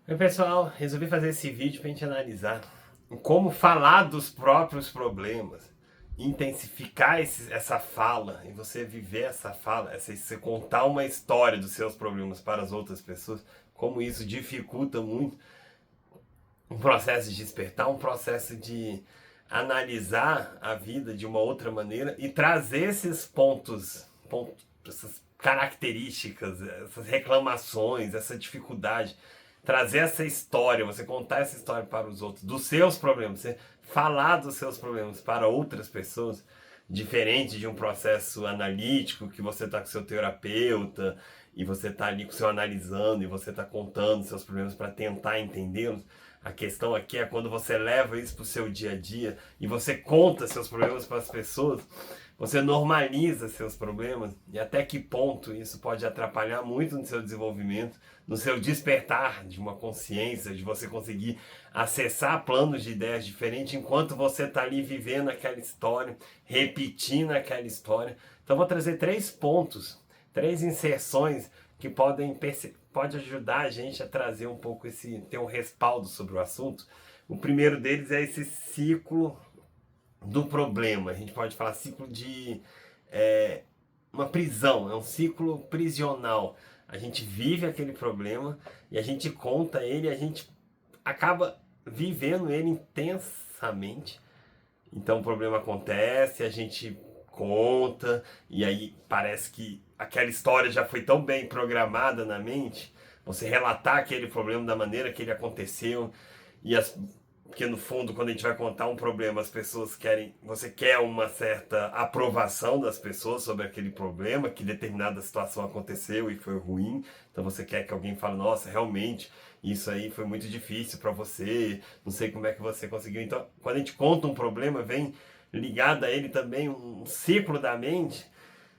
Oi pessoal, resolvi fazer esse vídeo para a gente analisar como falar dos próprios problemas, intensificar essa fala e você viver essa fala, você contar uma história dos seus problemas para as outras pessoas, como isso dificulta muito um processo de despertar, um processo de analisar a vida de uma outra maneira e trazer esses pontos, essas características, essas reclamações, essa dificuldade, trazer essa história, você contar essa história para os outros, dos seus problemas, você falar dos seus problemas para outras pessoas, diferente de um processo analítico que você está com seu terapeuta e você está ali com o seu analisando e você está contando seus problemas para tentar entendê-los. A questão aqui é quando você leva isso para o seu dia a dia e você conta seus problemas para as pessoas, você normaliza seus problemas e até que ponto isso pode atrapalhar muito no seu desenvolvimento, no seu despertar de uma consciência, de você conseguir acessar planos de ideias diferentes enquanto você está ali vivendo aquela história, repetindo aquela história. Então vou trazer 3 pontos, 3 inserções que pode ajudar a gente a trazer um pouco ter um respaldo sobre o assunto. O primeiro deles é esse ciclo do problema. A gente pode falar ciclo de uma prisão, é um ciclo prisional. A gente vive aquele problema e a gente conta ele, a gente acaba vivendo ele intensamente. Então o problema acontece, a gente conta, e aí parece que aquela história já foi tão bem programada na mente, você relatar aquele problema da maneira que ele aconteceu, e porque no fundo, quando a gente vai contar um problema, as pessoas querem, você quer uma certa aprovação das pessoas sobre aquele problema, que determinada situação aconteceu e foi ruim, então você quer que alguém fale, nossa, realmente, isso aí foi muito difícil para você, não sei como é que você conseguiu. Então, quando a gente conta um problema, vem ligado a ele também um ciclo da mente,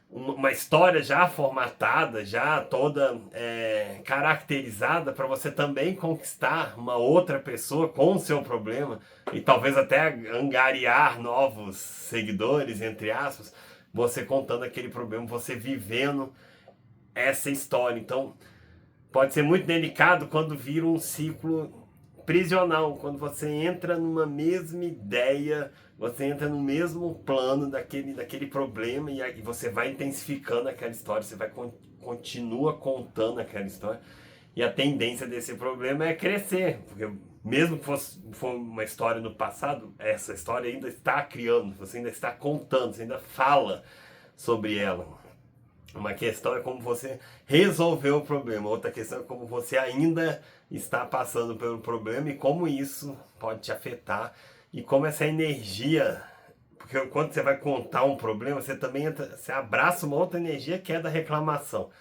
uma história já formatada, já toda caracterizada para você também conquistar uma outra pessoa com o seu problema e talvez até angariar novos seguidores, entre aspas, você contando aquele problema, você vivendo essa história. Então, pode ser muito delicado quando vira um ciclo prisional, quando você entra numa mesma ideia, você entra no mesmo plano daquele problema e aí você vai intensificando aquela história, você vai continua contando aquela história e a tendência desse problema é crescer, porque mesmo que for uma história no passado, essa história ainda está criando, você ainda está contando, você ainda fala sobre ela. Uma questão é como você resolveu o problema, outra questão é como você ainda está passando pelo problema e como isso pode te afetar e como essa energia, porque quando você vai contar um problema, você também você abraça uma outra energia que é da reclamação,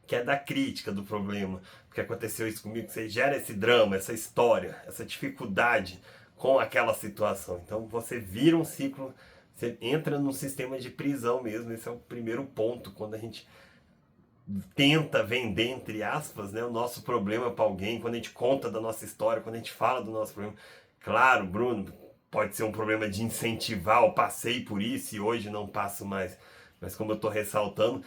que é da crítica do problema, porque aconteceu isso comigo, você gera esse drama, essa história, essa dificuldade com aquela situação. Então você vira um ciclo, você entra num sistema de prisão mesmo. Esse é o primeiro ponto quando a gente tenta vender, entre aspas, né, o nosso problema para alguém, quando a gente conta da nossa história, quando a gente fala do nosso problema. Claro, Bruno, pode ser um problema de incentivar, eu passei por isso e hoje não passo mais. Mas como eu estou ressaltando,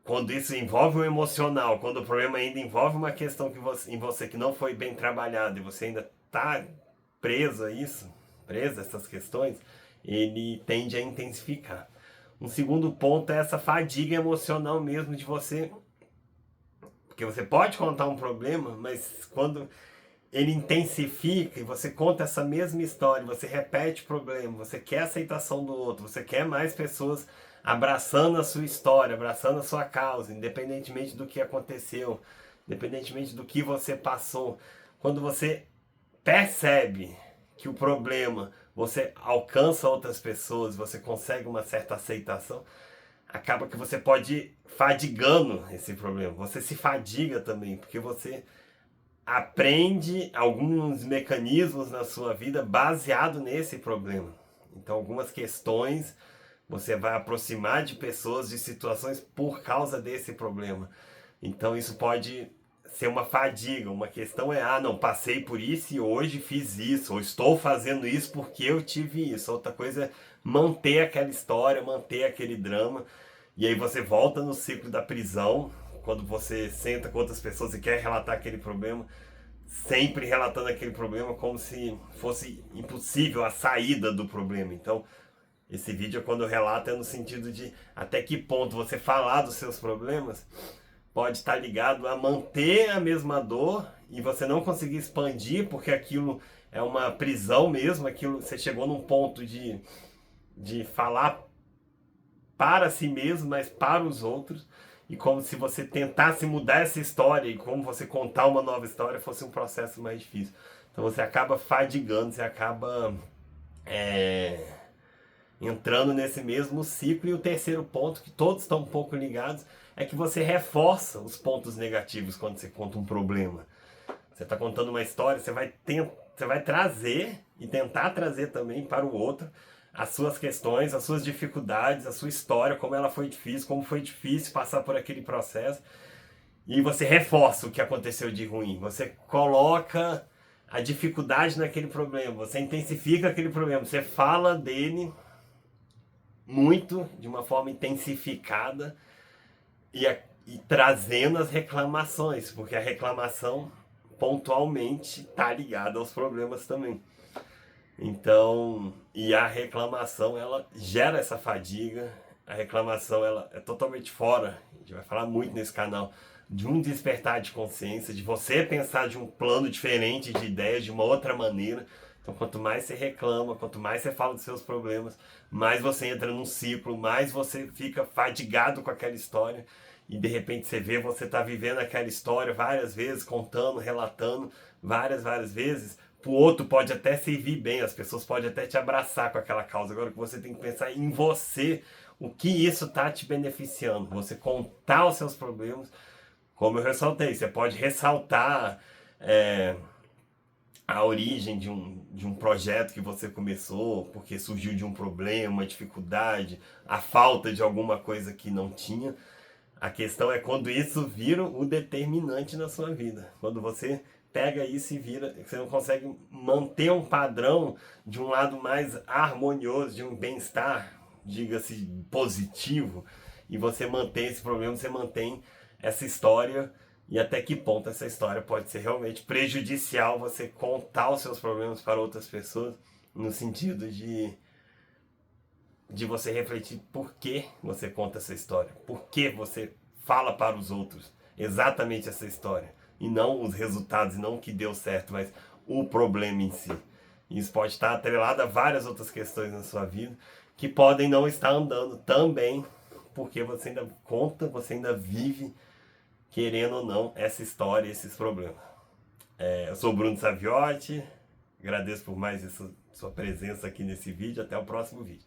quando isso envolve o emocional, quando o problema ainda envolve uma questão em você que não foi bem trabalhado e você ainda está preso a isso, preso a essas questões, ele tende a intensificar. Um segundo ponto é essa fadiga emocional mesmo de você, porque você pode contar um problema, mas quando ele intensifica e você conta essa mesma história, você repete o problema, você quer a aceitação do outro, você quer mais pessoas abraçando a sua história, abraçando a sua causa, independentemente do que aconteceu, independentemente do que você passou. Quando você percebe que o problema você alcança outras pessoas, você consegue uma certa aceitação, acaba que você pode ir fadigando esse problema. Você se fadiga também, porque você aprende alguns mecanismos na sua vida baseado nesse problema. Então, algumas questões você vai aproximar de pessoas, de situações por causa desse problema. Então, isso pode ser uma fadiga. Uma questão é, não, passei por isso e hoje fiz isso, ou estou fazendo isso porque eu tive isso. Outra coisa é manter aquela história, manter aquele drama. E aí você volta no ciclo da prisão, quando você senta com outras pessoas e quer relatar aquele problema, sempre relatando aquele problema como se fosse impossível a saída do problema. Então, esse vídeo, quando eu relato, é no sentido de até que ponto você falar dos seus problemas pode estar ligado a manter a mesma dor e você não conseguir expandir porque aquilo é uma prisão mesmo, aquilo você chegou num ponto de falar para si mesmo, mas para os outros, e como se você tentasse mudar essa história e como você contar uma nova história fosse um processo mais difícil. Então você acaba fadigando, você acaba é, entrando nesse mesmo ciclo. E o terceiro ponto, que todos estão um pouco ligados, é que você reforça os pontos negativos quando você conta um problema. Você está contando uma história, você vai trazer e tentar trazer também para o outro as suas questões, as suas dificuldades, a sua história, como ela foi difícil, como foi difícil passar por aquele processo. E você reforça o que aconteceu de ruim. Você coloca a dificuldade naquele problema, você intensifica aquele problema, você fala dele muito, de uma forma intensificada e trazendo as reclamações, porque a reclamação pontualmente está ligada aos problemas também. Então, e a reclamação, ela gera essa fadiga, a reclamação, ela é totalmente fora, a gente vai falar muito nesse canal, de um despertar de consciência, de você pensar de um plano diferente de ideias, de uma outra maneira. Então, quanto mais você reclama, quanto mais você fala dos seus problemas, mais você entra num ciclo, mais você fica fadigado com aquela história. E de repente você vê, você está vivendo aquela história várias vezes, contando, relatando várias vezes. Pro outro pode até servir bem, as pessoas podem até te abraçar com aquela causa. Agora que você tem que pensar em você, o que isso está te beneficiando. Você contar os seus problemas, como eu ressaltei, você pode ressaltar a origem de um projeto que você começou, porque surgiu de um problema, uma dificuldade, a falta de alguma coisa que não tinha. A questão é quando isso vira o determinante na sua vida. Quando você pega isso e vira, você não consegue manter um padrão de um lado mais harmonioso, de um bem-estar, diga-se, positivo, e você mantém esse problema, você mantém essa história, e até que ponto essa história pode ser realmente prejudicial você contar os seus problemas para outras pessoas, no sentido de você refletir por que você conta essa história, por que você fala para os outros exatamente essa história, e não os resultados, e não o que deu certo, mas o problema em si. E isso pode estar atrelado a várias outras questões na sua vida, que podem não estar andando também, porque você ainda conta, você ainda vive, querendo ou não, essa história e esses problemas. Eu sou o Bruno Saviotti, agradeço por mais essa sua presença aqui nesse vídeo, até o próximo vídeo.